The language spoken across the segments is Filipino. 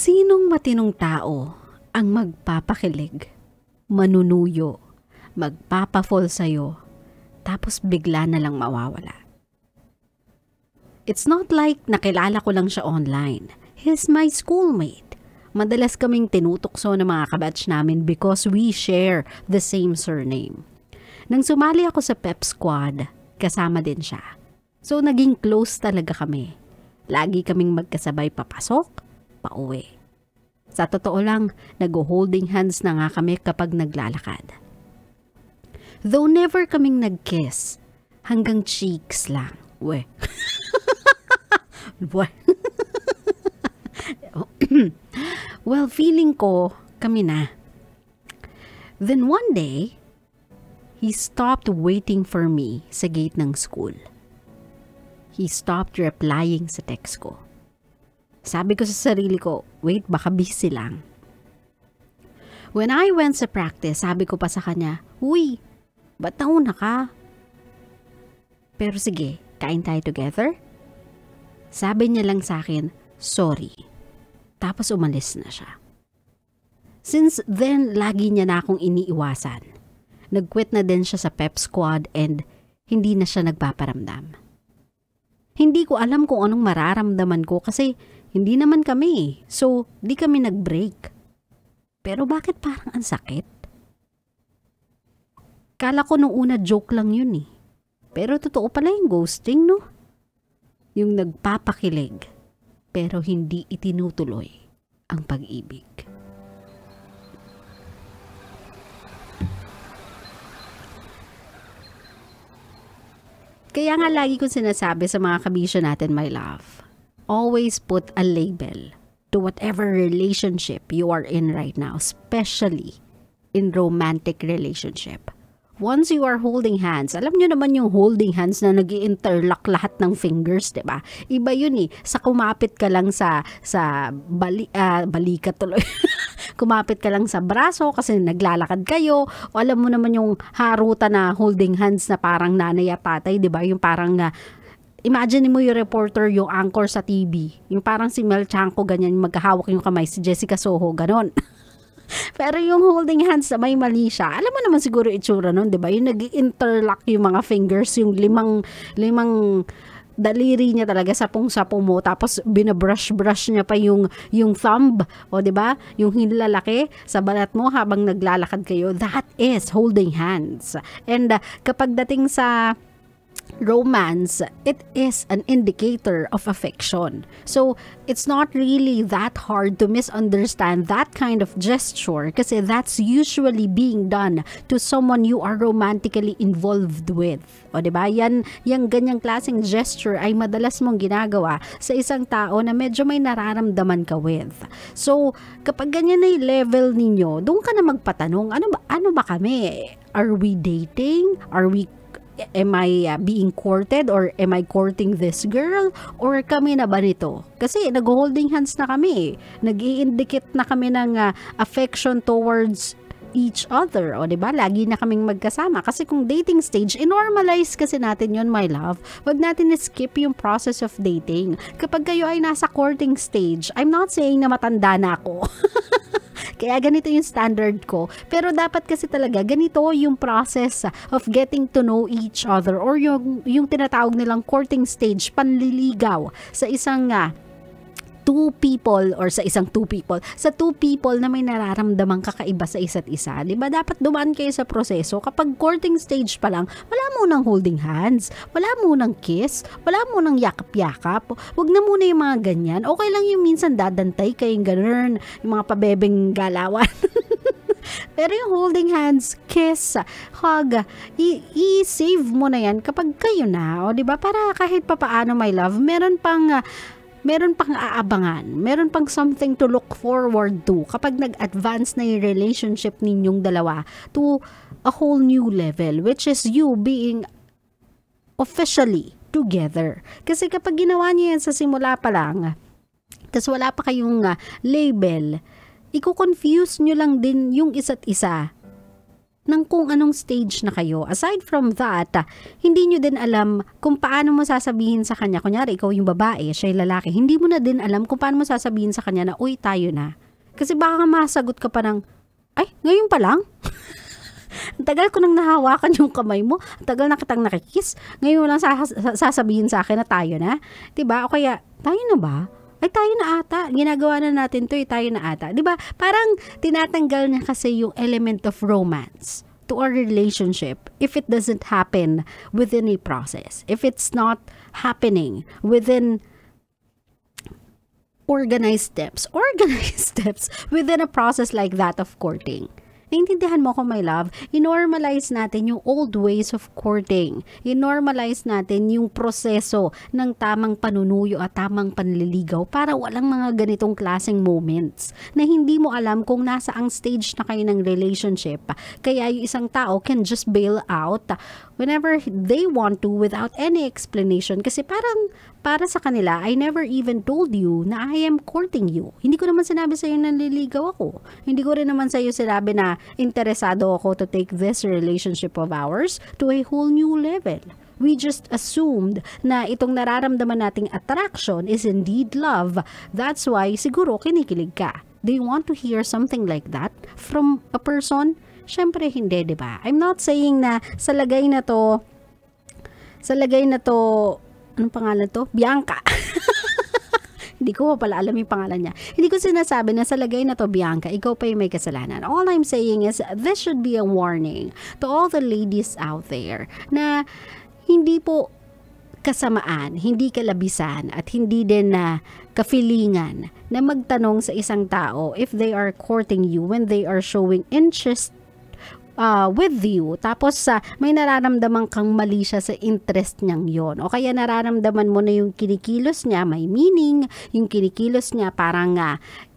Sinong matinong tao ang magpapakilig, manunuyo, magpapafall sa'yo, tapos bigla na lang mawawala? It's not like nakilala ko lang siya online. He's my schoolmate. Madalas kaming tinutokso ng mga kabatch namin because we share the same surname. Nang sumali ako sa pep squad, kasama din siya. So naging close talaga kami. Lagi kaming magkasabay papasok, pauwi. Sa totoo lang, nag-holding hands na nga kami kapag naglalakad. Though never kaming nag-kiss, hanggang cheeks lang. We. Well, feeling ko, kami na. Then one day, he stopped waiting for me sa gate ng school. He stopped replying sa text ko. Sabi ko sa sarili ko, wait, baka busy lang. When I went sa practice, sabi ko pa sa kanya, uy, ba't nauna ka? Pero sige, kain tayo together? Sabi niya lang sa akin, sorry. Tapos umalis na siya. Since then, lagi niya na akong iniiwasan. Nag-quit na din siya sa pep squad and hindi na siya nagpaparamdam. Hindi ko alam kung anong mararamdaman ko kasi hindi naman kami. So, di kami nag-break. Pero bakit parang ang sakit? Kala ko nung una joke lang yun eh. Pero totoo pala yung ghosting, no? Yung nagpapakilig pero hindi itinutuloy ang pag-ibig. Kaya nga lagi ko sinasabi sa mga kabisyo natin, my love, always put a label to whatever relationship you are in right now, especially in romantic relationship. Once you are holding hands, alam nyo naman yung holding hands na nag-i-interlock lahat ng fingers, diba? Iba yun eh. Sa kumapit ka lang sa balikat tuloy. Kumapit ka lang sa braso kasi naglalakad kayo. O alam mo naman yung harutan na holding hands na parang nanay at tatay, diba? Yung parang imagine mo yung reporter, yung anchor sa TV. Yung parang si Mel Chanco, ganyan, magkahawak yung kamay. Si Jessica Soho, ganon. Pero yung holding hands na may mali siya, alam mo naman siguro itsura nun, di ba? Yung nag-interlock yung mga fingers, yung limang daliri niya talaga sa sapong mo, tapos binabrush-brush niya pa yung thumb, o di ba? Yung hinlalaki sa balat mo habang naglalakad kayo, that is holding hands. And kapag dating sa romance, it is an indicator of affection. So, it's not really that hard to misunderstand that kind of gesture kasi that's usually being done to someone you are romantically involved with. O diba? Yan ganyang klaseng gesture ay madalas mong ginagawa sa isang tao na medyo may nararamdaman ka with. So, kapag ganyan na yung level ninyo, doon ka na magpatanong, ano ba kami? Are we dating? Am I being courted or am I courting this girl? Or kami na ba nito? Kasi nag-holding hands na kami. Nag-i-indicate na kami ng affection towards each other. O diba? Lagi na kaming magkasama. Kasi kung dating stage, i-normalize kasi natin yon, my love. Wag natin skip yung process of dating. Kapag kayo ay nasa courting stage, I'm not saying na matanda na ako. Kaya ganito yung standard ko. Pero dapat kasi talaga ganito yung process of getting to know each other or yung tinatawag nilang courting stage, panliligaw sa isang two people sa two people na may nararamdamang kakaiba sa isa't isa. Diba? Dapat dumaan kayo sa proseso. Kapag courting stage pa lang, wala munang holding hands, wala munang kiss, wala munang yakap-yakap. Wag na muna yung mga ganyan. Okay lang yung minsan dadantay kayong ganun, yung mga pabebeng galawan. Pero yung holding hands, kiss, hug, i-save mo na yan kapag kayo na. O diba? Para kahit papaano, my love, meron pang aabangan, meron pang something to look forward to kapag nag-advance na yung relationship ninyong dalawa to a whole new level, which is you being officially together. Kasi kapag ginawa niyo yan sa simula pa lang, tas wala pa kayong label, i-confuse nyo lang din yung isa't isa. ng kung anong stage na kayo. Aside from that, hindi nyo din alam kung paano mo sasabihin sa kanya. Kunyari, ikaw yung babae, siya yung lalaki. Hindi mo na din alam kung paano mo sasabihin sa kanya na, uy, tayo na. Kasi baka masagot ka pa ng, ay, ngayon pa lang? Ang tagal ko nang nahawakan yung kamay mo. Ang tagal na kitang nakikiss. Ngayon mo lang sasabihin sa akin na tayo na. Diba? O kaya, tayo na ba? Ay, tayo na ata. Ginagawa na natin to, tayo na ata. 'Di ba? Parang tinatanggal niya kasi yung element of romance to our relationship if it doesn't happen within a process. If it's not happening within organized steps within a process like that of courting. Naintindihan mo ko, my love, i-normalize natin yung old ways of courting. I-normalize natin yung proseso ng tamang panunuyo at tamang panliligaw para walang mga ganitong klaseng moments na hindi mo alam kung nasa ang stage na kayo ng relationship. Kaya yung isang tao can just bail out whenever they want to without any explanation. Kasi parang para sa kanila, I never even told you na I am courting you. Hindi ko naman sinabi sa'yo na naliligaw ako. Hindi ko rin naman sa'yo sinabi na interesado ako to take this relationship of ours to a whole new level. We just assumed na itong nararamdaman nating attraction is indeed love. That's why siguro kinikilig ka. Do you want to hear something like that from a person? Syempre hindi, di ba? I'm not saying na sa lagay na to, anong pangalan to? Bianca. Hindi ko pala alam yung pangalan niya. Hindi ko sinasabi na sa lagay na to, Bianca, ikaw pa yung may kasalanan. All I'm saying is, this should be a warning to all the ladies out there na hindi po kasamaan, hindi kalabisan, at hindi din na kafilingan na magtanong sa isang tao if they are courting you when they are showing interest with you, tapos may nararamdaman kang mali siya sa interest niyang yon, o kaya nararamdaman mo na yung kinikilos niya may meaning, yung kinikilos niya parang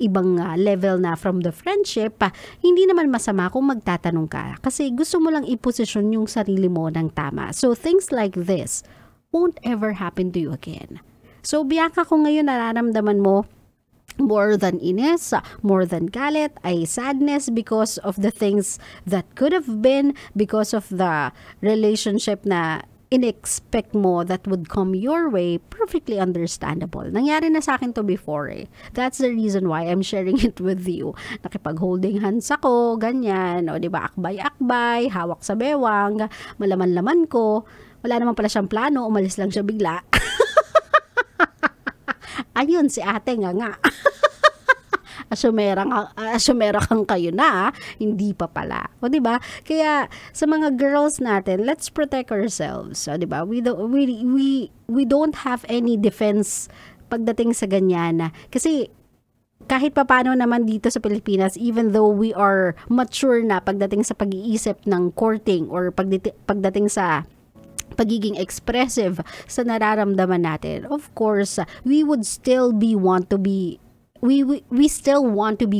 ibang level na from the friendship, hindi naman masama kung magtatanong ka kasi gusto mo lang iposisyon yung sarili mo ng tama. So things like this won't ever happen to you again. So Bianca, kung ngayon nararamdaman mo more than inis, more than galit, ay sadness because of the things that could have been, because of the relationship na in-expect mo that would come your way, perfectly understandable. Nangyari na sa akin to before eh. That's the reason why I'm sharing it with you. Nakipag-holding hands ako, ganyan, o diba, akbay-akbay, hawak sa bewang, malaman-laman ko, wala naman pala siyang plano, umalis lang siya bigla. Ayun, si ate nga. Asumera kang kayo na, hindi pa pala. O diba? Kaya sa mga girls natin, let's protect ourselves. O diba? We don't have any defense pagdating sa ganyan. Kasi kahit papano naman dito sa Pilipinas, even though we are mature na pagdating sa pag-iisip ng courting or pagdating sa pagiging expressive sa nararamdaman natin, of course, we still want to be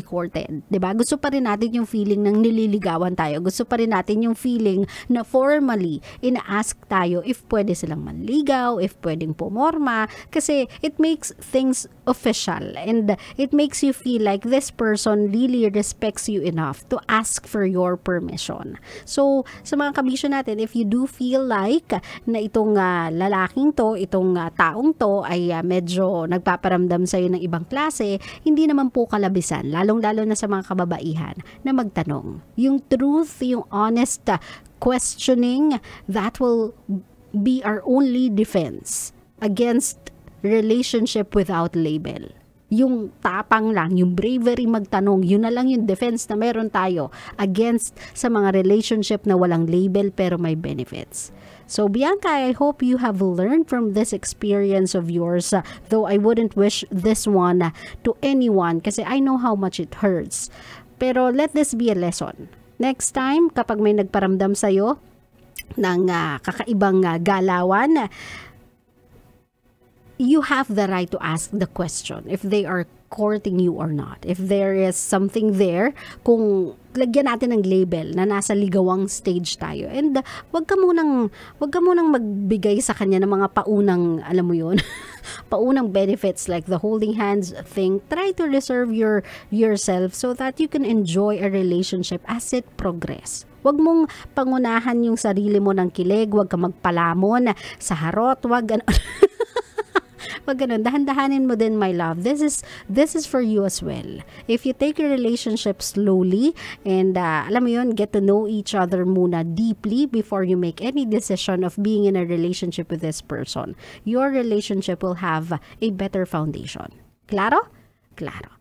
courted. Diba? Gusto pa rin natin yung feeling ng nililigawan tayo. Gusto pa rin natin yung feeling na formally ina-ask tayo if pwede silang manligaw, if pwedeng pumorma. Kasi it makes things official and it makes you feel like this person really respects you enough to ask for your permission. So, sa mga kabisyo natin, if you do feel like na itong lalaking to, itong taong to ay medyo nagpaparamdam sa'yo ng ibang klase, hindi naman po kalabisan, lalong-lalo na sa mga kababaihan, na magtanong. Yung truth, yung honest questioning, that will be our only defense against relationship without label. Yung tapang lang, yung bravery magtanong, yun na lang yung defense na meron tayo against sa mga relationship na walang label pero may benefits. So Bianca, I hope you have learned from this experience of yours, though I wouldn't wish this one to anyone kasi I know how much it hurts. Pero let this be a lesson. Next time, kapag may nagparamdam sa'yo ng kakaibang galawan, you have the right to ask the question if they are courting you or not. If there is something there, kung lagyan natin ng label na nasa ligawang stage tayo. And wag ka munang magbigay sa kanya ng mga paunang, alam mo yun, paunang benefits like the holding hands thing. Try to reserve yourself so that you can enjoy a relationship as it progress. Wag mong pangunahan yung sarili mo ng kilig, wag ka magpalamon sa harot, wag Wag ganun. Dahan-dahanin mo din, my love. This is for you as well. If you take your relationship slowly and alam mo yun, get to know each other muna deeply before you make any decision of being in a relationship with this person, your relationship will have a better foundation. Claro? Claro.